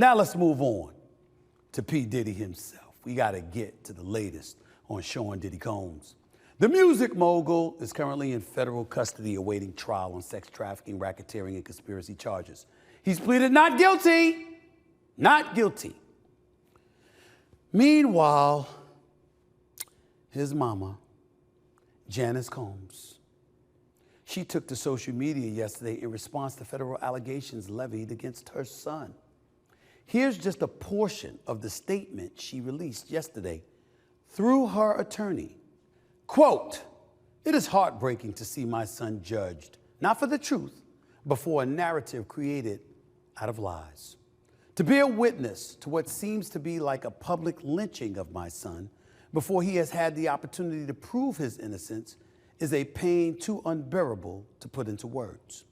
Now let's move on to P. Diddy himself. We got to get to the latest on Sean Diddy Combs. The music mogul is currently in federal custody awaiting trial on sex trafficking, racketeering, and conspiracy charges. He's pleaded not guilty. Not guilty. Meanwhile, his mama, Janice Combs, she took to social media yesterday in response to federal allegations levied against her son. Here's just a portion of the statement she released yesterday through her attorney. Quote, "It is heartbreaking to see my son judged, not for the truth, but for a narrative created out of lies. To bear witness to what seems to be like a public lynching of my son before he has had the opportunity to prove his innocence is a pain too unbearable to put into words.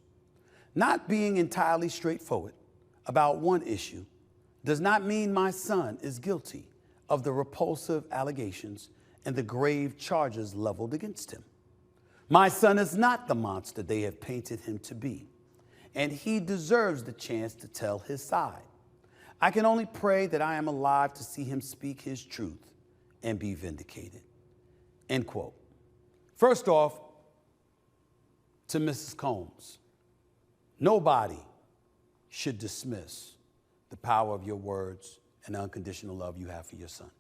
Not being entirely straightforward about one issue does not mean my son is guilty of the repulsive allegations and the grave charges leveled against him. My son is not the monster they have painted him to be, and he deserves the chance to tell his side. I can only pray that I am alive to see him speak his truth and be vindicated." End quote. First off, to Mrs. Combs, nobody should dismiss the power of your words and the unconditional love you have for your son.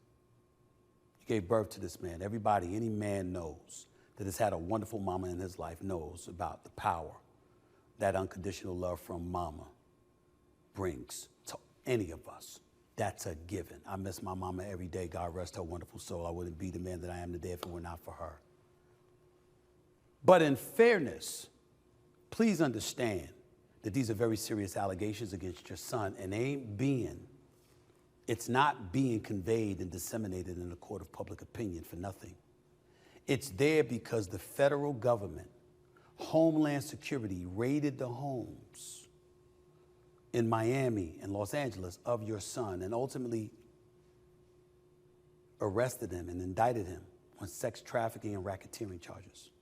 You gave birth to this man. Everybody, any man knows that has had a wonderful mama in his life knows about the power that unconditional love from mama brings to any of us. That's a given. I miss my mama every day. God rest her wonderful soul. I wouldn't be the man that I am today if it were not for her. But in fairness, please understand that these are very serious allegations against your son, and it's not being conveyed and disseminated in a court of public opinion for nothing. It's there because the federal government, Homeland Security, raided the homes in Miami and Los Angeles of your son and ultimately arrested him and indicted him on sex trafficking and racketeering charges.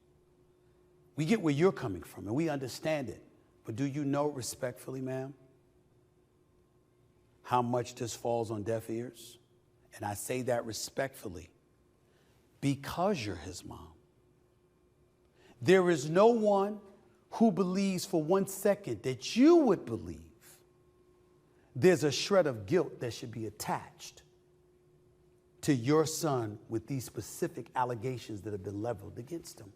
We get where you're coming from and we understand it, but do you know respectfully, ma'am, how much this falls on deaf ears? And I say that respectfully because you're his mom. There is no one who believes for 1 second that you would believe there's a shred of guilt that should be attached to your son with these specific allegations that have been leveled against him.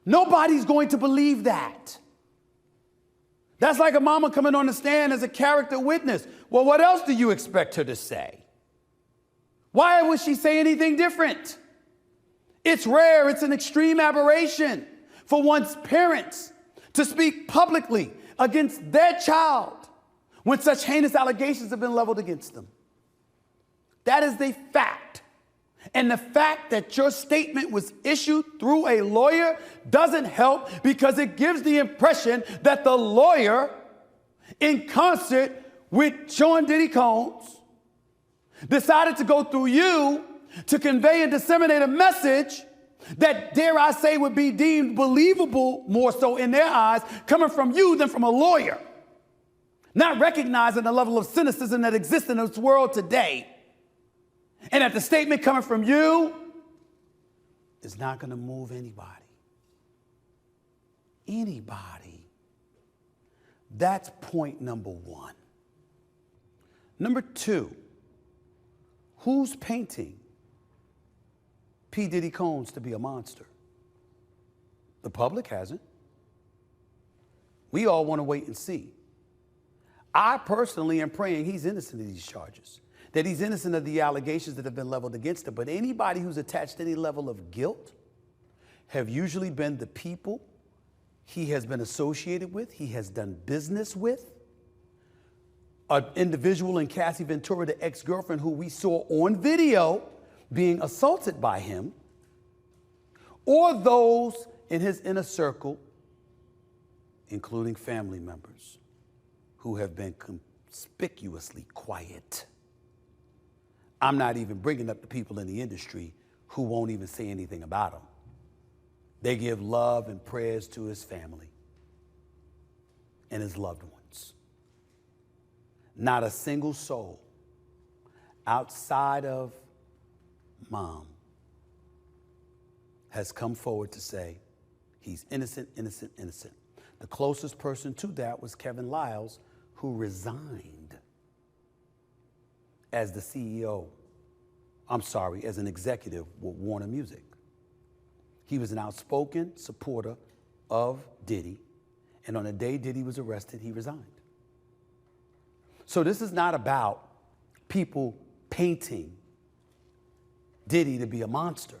Nobody's going to believe that. That's like a mama coming on the stand as a character witness. Well, what else do you expect her to say? Why would she say anything different? It's rare, it's an extreme aberration for one's parents to speak publicly against their child when such heinous allegations have been leveled against them. That is the fact. And the fact that your statement was issued through a lawyer doesn't help because it gives the impression that the lawyer, in concert with Sean Diddy Combs, decided to go through you to convey and disseminate a message that, dare I say, would be deemed believable more so in their eyes coming from you than from a lawyer. Not recognizing the level of cynicism that exists in this world today. And that the statement coming from you is not going to move anybody. Anybody. That's point number one. Number two, who's painting P. Diddy Combs to be a monster? The public hasn't. We all want to wait and see. I personally am praying he's innocent of these charges, that he's innocent of the allegations that have been leveled against him. But anybody who's attached any level of guilt have usually been the people he has been associated with, he has done business with. An individual in Cassie Ventura, the ex-girlfriend who we saw on video being assaulted by him, or those in his inner circle, including family members, who have been conspicuously quiet. I'm not even bringing up the people in the industry who won't even say anything about him. They give love and prayers to his family and his loved ones. Not a single soul outside of mom has come forward to say he's innocent, innocent, innocent. The closest person to that was Kevin Liles, who resigned as the CEO, as an executive with Warner Music. He was an outspoken supporter of Diddy, and on the day Diddy was arrested, he resigned. So this is not about people painting Diddy to be a monster.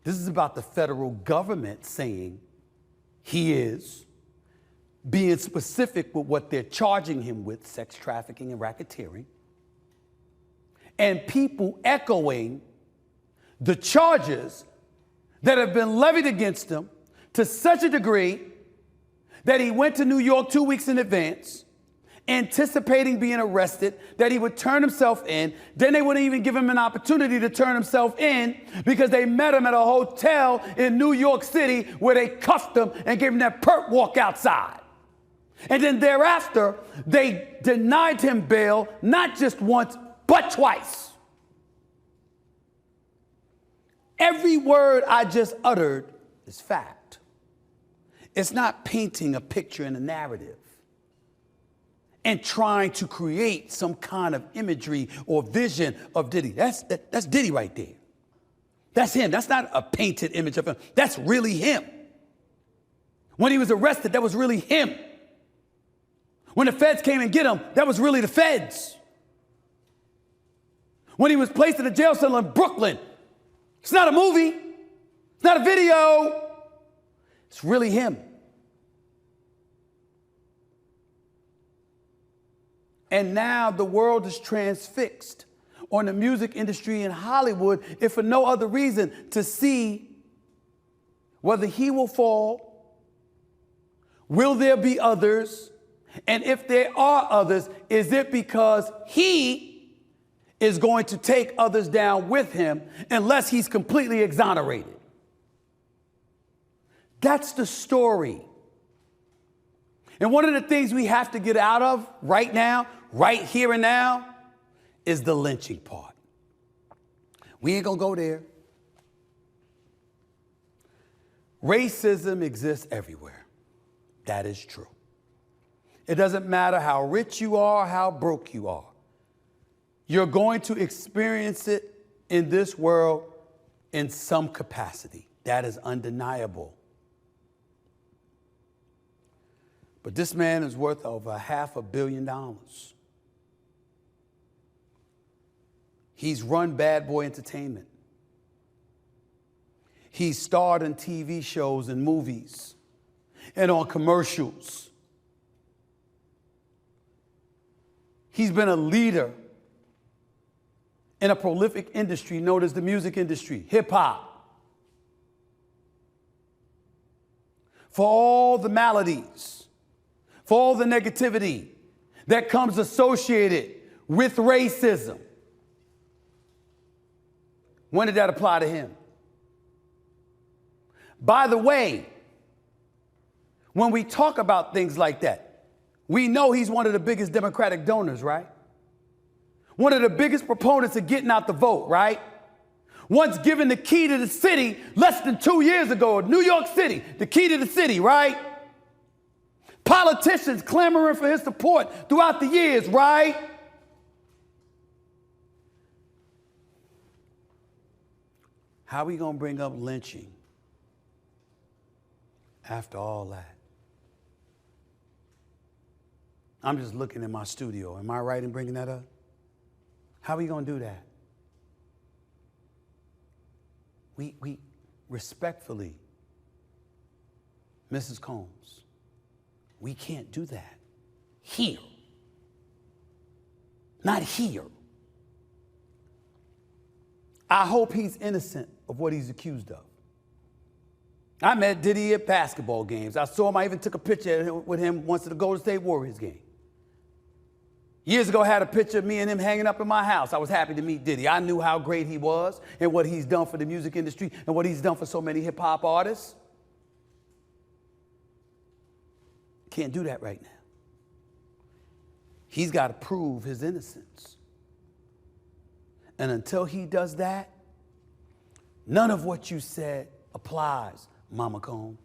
This is about the federal government saying he is, being specific with what they're charging him with, sex trafficking and racketeering, and people echoing the charges that have been levied against him to such a degree that he went to New York 2 weeks in advance, anticipating being arrested, that he would turn himself in. Then they wouldn't even give him an opportunity to turn himself in because they met him at a hotel in New York City where they cuffed him and gave him that perp walk outside. And then thereafter, they denied him bail, not just once, but twice. Every word I just uttered is fact. It's not painting a picture and a narrative and trying to create some kind of imagery or vision of Diddy. That's Diddy right there. That's him. That's not a painted image of him. That's really him. When he was arrested, that was really him. When the feds came and get him, that was really the feds. When he was placed in a jail cell in Brooklyn, it's not a movie. It's not a video. It's really him. And now the world is transfixed on the music industry in Hollywood, if for no other reason, to see whether he will fall, will there be others, and if there are others, is it because he is going to take others down with him unless he's completely exonerated? That's the story. And one of the things we have to get out of right now, right here and now, is the lynching part. We ain't gonna go there. Racism exists everywhere. That is true. It doesn't matter how rich you are, how broke you are. You're going to experience it in this world in some capacity. That is undeniable. But this man is worth over $500 million. He's run Bad Boy Entertainment. He's starred in TV shows and movies and on commercials. He's been a leader in a prolific industry known as the music industry, hip hop. For all the maladies, for all the negativity that comes associated with racism. When did that apply to him? By the way, when we talk about things like that, we know he's one of the biggest Democratic donors, right? One of the biggest proponents of getting out the vote, right? Once given the key to the city less than 2 years ago, New York City, the key to the city, right? Politicians clamoring for his support throughout the years, right? How are we going to bring up lynching after all that? I'm just looking in my studio. Am I right in bringing that up? How are we going to do that? We respectfully, Mrs. Combs, we can't do that here. Not here. I hope he's innocent of what he's accused of. I met Diddy at basketball games. I saw him. I even took a picture with him once at the Golden State Warriors game. Years ago, I had a picture of me and him hanging up in my house. I was happy to meet Diddy. I knew how great he was and what he's done for the music industry and what he's done for so many hip-hop artists. Can't do that right now. He's got to prove his innocence. And until he does that, none of what you said applies, Mama Combs.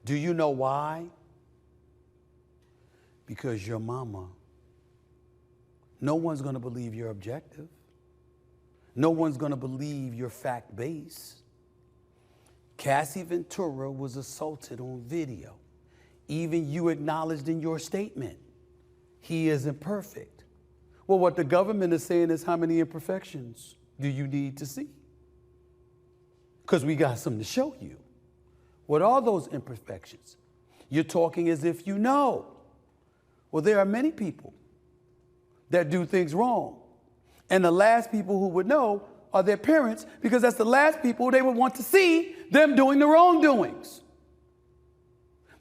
Do you know why? Because your mama. No one's going to believe you're objective. No one's going to believe you're fact-based. Cassie Ventura was assaulted on video. Even you acknowledged in your statement, he isn't perfect. Well, what the government is saying is, how many imperfections do you need to see? Because we got something to show you. What are those imperfections? You're talking as if you know. Well, there are many people that do things wrong. And the last people who would know are their parents, because that's the last people they would want to see them doing the wrongdoings.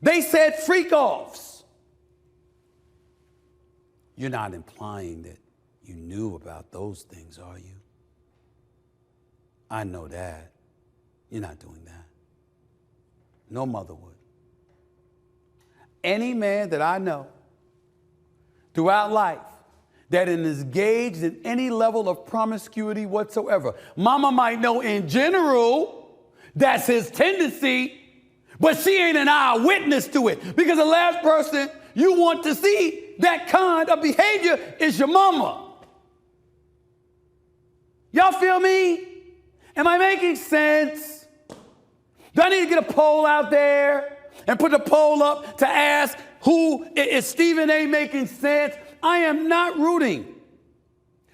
They said freak-offs. You're not implying that you knew about those things, are you? I know that. You're not doing that. No mother would. Any man that I know throughout life that is engaged in any level of promiscuity whatsoever, mama might know in general that's his tendency, but she ain't an eyewitness to it, because the last person you want to see that kind of behavior is your mama. Y'all feel me? Am I making sense? Do I need to get a poll out there and put the poll up to ask who is Stephen A. making sense? I am not rooting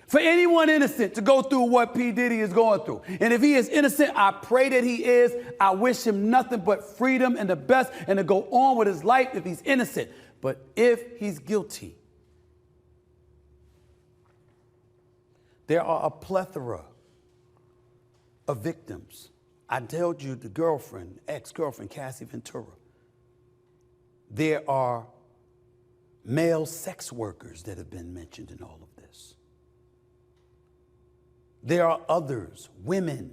for anyone innocent to go through what P. Diddy is going through. And if he is innocent, I pray that he is. I wish him nothing but freedom and the best, and to go on with his life if he's innocent. But if he's guilty, there are a plethora of victims. I told you the girlfriend, ex-girlfriend, Cassie Ventura. There are male sex workers that have been mentioned in all of this. There are others, women,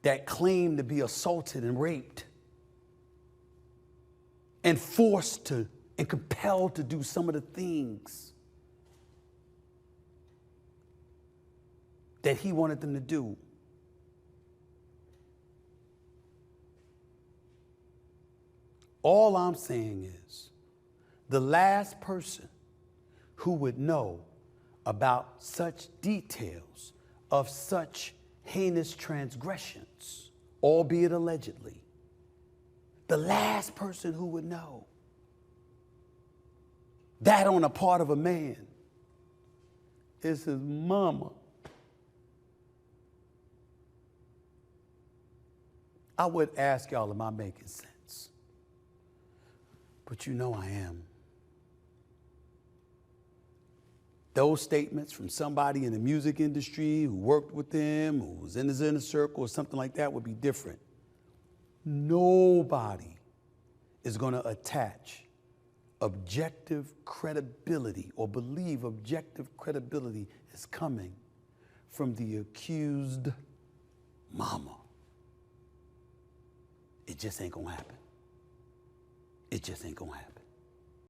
that claim to be assaulted and raped and forced to and compelled to do some of the things that he wanted them to do. All I'm saying is, the last person who would know about such details of such heinous transgressions, albeit allegedly, the last person who would know that on the part of a man is his mama. I would ask y'all, am I making sense? But you know I am. Those statements from somebody in the music industry who worked with them, who was in his inner circle or something like that would be different. Nobody is going to attach objective credibility or believe objective credibility is coming from the accused mama. It just ain't going to happen. It just ain't going to happen.